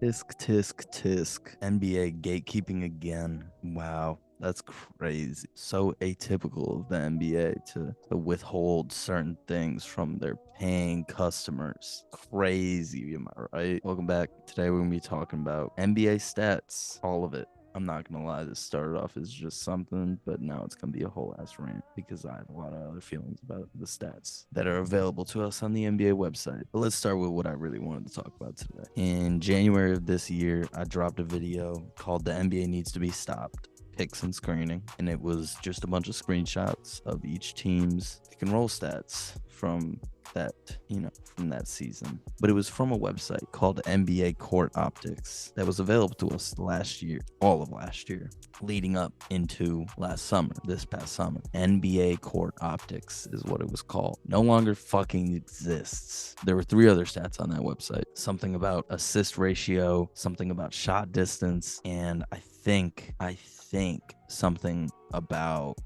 Tisk, tisk, tisk. NBA gatekeeping again. Wow. That's crazy. So atypical of the NBA to withhold certain things from their paying customers. Crazy, am I right? Welcome back. Today we're going to be talking about NBA stats. All of it. I'm not gonna lie, this started off as just something, but now it's gonna be a whole ass rant because I have a lot of other feelings about the stats that are available to us on the NBA website. But let's start with what I really wanted to talk about today. In January of this year, I dropped a video called "The NBA Needs to Be Stopped." Picks and screening, and it was just a bunch of screenshots of each team's pick and roll stats from that from that season, but it was from a website called NBA Court Optics that was available to us last year, all of last year, leading up into this past summer. NBA Court Optics is what it was called. No longer fucking exists. There were 3 other stats on that website: something about assist ratio, something about shot distance, and I think something about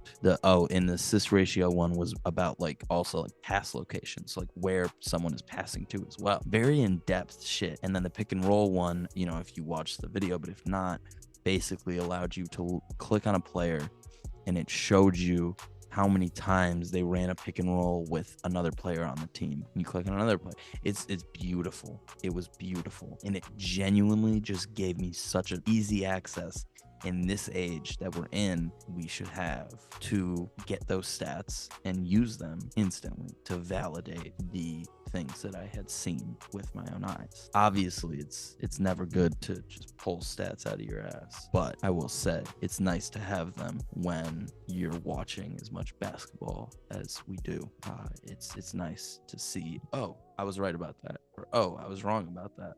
in the assist ratio one was about also pass locations, like where someone is passing to as well. Very in-depth shit. And then the pick and roll one, if you watch the video, but if not, basically allowed you to click on a player and it showed you how many times they ran a pick and roll with another player on the team. You click on another player. It's beautiful. It was beautiful. And it genuinely just gave me such an easy access in this age that we're in. We should have to get those stats and use them instantly to validate the things that I had seen with my own eyes. Obviously, it's never good to just pull stats out of your ass, but I will say it's nice to have them when you're watching as much basketball as we do. It's nice to see, oh, I was right about that, or oh, I was wrong about that.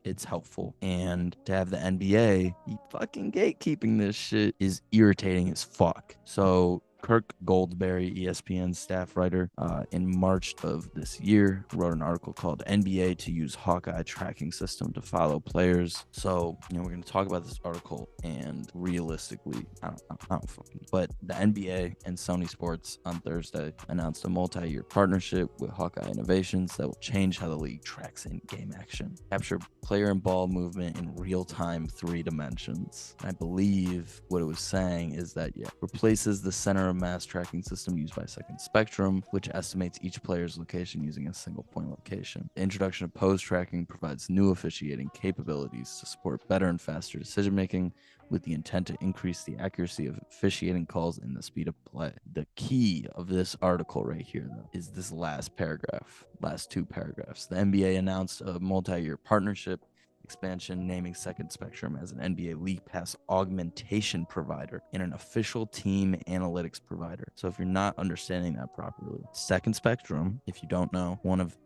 It's helpful, and to have the NBA fucking gatekeeping this shit is irritating as fuck. So Kirk Goldberry, ESPN staff writer, in March of this year, wrote an article called "NBA to Use Hawkeye Tracking System to Follow Players." So, we're going to talk about this article, and realistically, I don't fucking. But the NBA and Sony Sports on Thursday announced a multi-year partnership with Hawkeye Innovations that will change how the league tracks in-game action, capture player and ball movement in real-time 3 dimensions. I believe what it was saying is that, replaces the center of mass tracking system used by Second Spectrum, which estimates each player's location using a single point location. The introduction of pose tracking provides new officiating capabilities to support better and faster decision making, with the intent to increase the accuracy of officiating calls and the speed of play. The key of this article right here, though, is this last 2 paragraphs. The NBA announced a multi-year partnership expansion, naming Second Spectrum as an NBA League Pass augmentation provider and an official team analytics provider. So if you're not understanding that properly, Second Spectrum, if you don't know, one of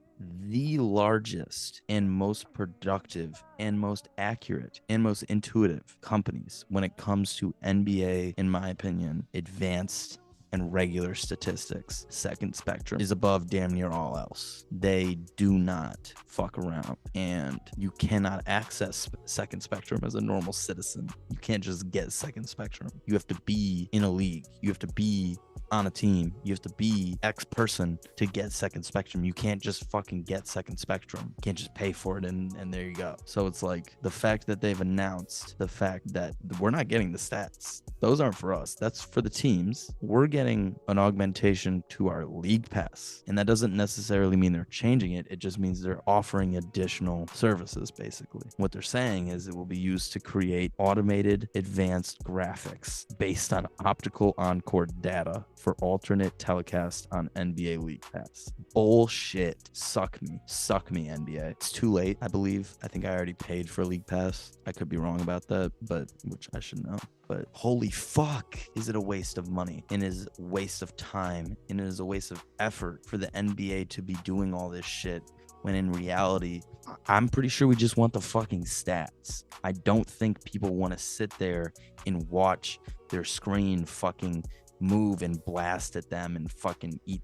the largest and most productive and most accurate and most intuitive companies when it comes to NBA, in my opinion, advanced and regular statistics. Second Spectrum is above damn near all else. They do not fuck around, and you cannot access Second Spectrum as a normal citizen. You can't just get Second Spectrum. You have to be in a league. You have to be on a team. You have to be X person to get Second Spectrum. You can't just fucking get Second Spectrum. You can't just pay for it and there you go. So it's like the fact that they've announced the fact that we're not getting the stats. Those aren't for us. That's for the teams. We're getting an augmentation to our league pass. And that doesn't necessarily mean they're changing it. It just means they're offering additional services, basically. What they're saying is it will be used to create automated advanced graphics based on optical on-court data for alternate telecast on NBA League Pass. Bullshit. Suck me, NBA. It's too late, I believe. I think I already paid for League Pass. I could be wrong about that, but which I should know. But holy fuck, is it a waste of money, and it is a waste of time, and it is a waste of effort for the NBA to be doing all this shit, when in reality, I'm pretty sure we just want the fucking stats. I don't think people want to sit there and watch their screen fucking move and blast at them and fucking eat,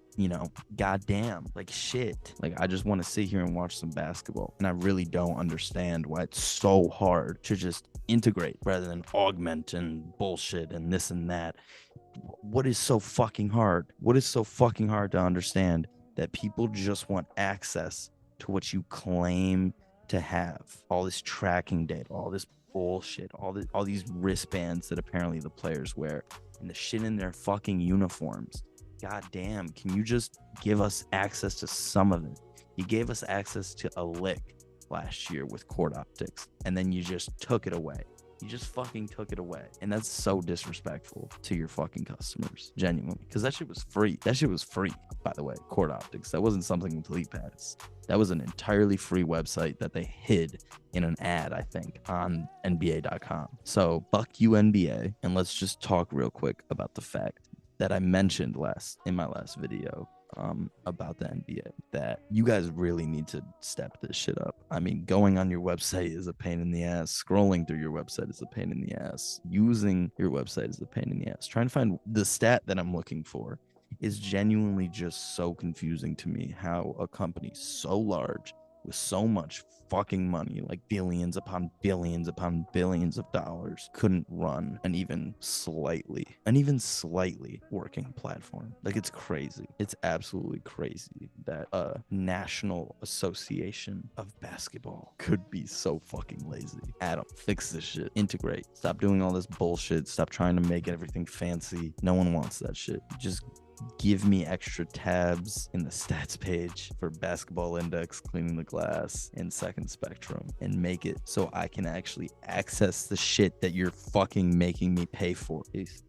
goddamn, like shit. Like, I just want to sit here and watch some basketball. And I really don't understand why it's so hard to just integrate rather than augment and bullshit and this and that. What is so fucking hard? What is so fucking hard to understand that people just want access to what you claim to have all this tracking data, all this bullshit, all these wristbands that apparently the players wear, and the shit in their fucking uniforms. God damn, can you just give us access to some of it? You gave us access to a lick last year with Court Optics, and then you just took it away. You just fucking took it away. And that's so disrespectful to your fucking customers, genuinely. Because that shit was free. That shit was free, by the way, Court Optics. That wasn't something Elite Pass. That was an entirely free website that they hid in an ad, I think, on NBA.com. So fuck you, NBA. And let's just talk real quick about the fact that I mentioned in my last video about the NBA, that you guys really need to step this shit up. I mean, going on your website is a pain in the ass. Scrolling through your website is a pain in the ass. Using your website is a pain in the ass. Trying to find the stat that I'm looking for is genuinely just so confusing to me, how a company so large with so much fucking money, like billions upon billions upon billions of dollars, couldn't run an even slightly working platform. Like, it's crazy. It's absolutely crazy that a national association of basketball could be so fucking lazy. Adam, fix this shit. Integrate. Stop doing all this bullshit. Stop trying to make everything fancy. No one wants that shit. Just give me extra tabs in the stats page for basketball index, cleaning the glass, and second spectrum, and make it so I can actually access the shit that you're fucking making me pay for. Peace.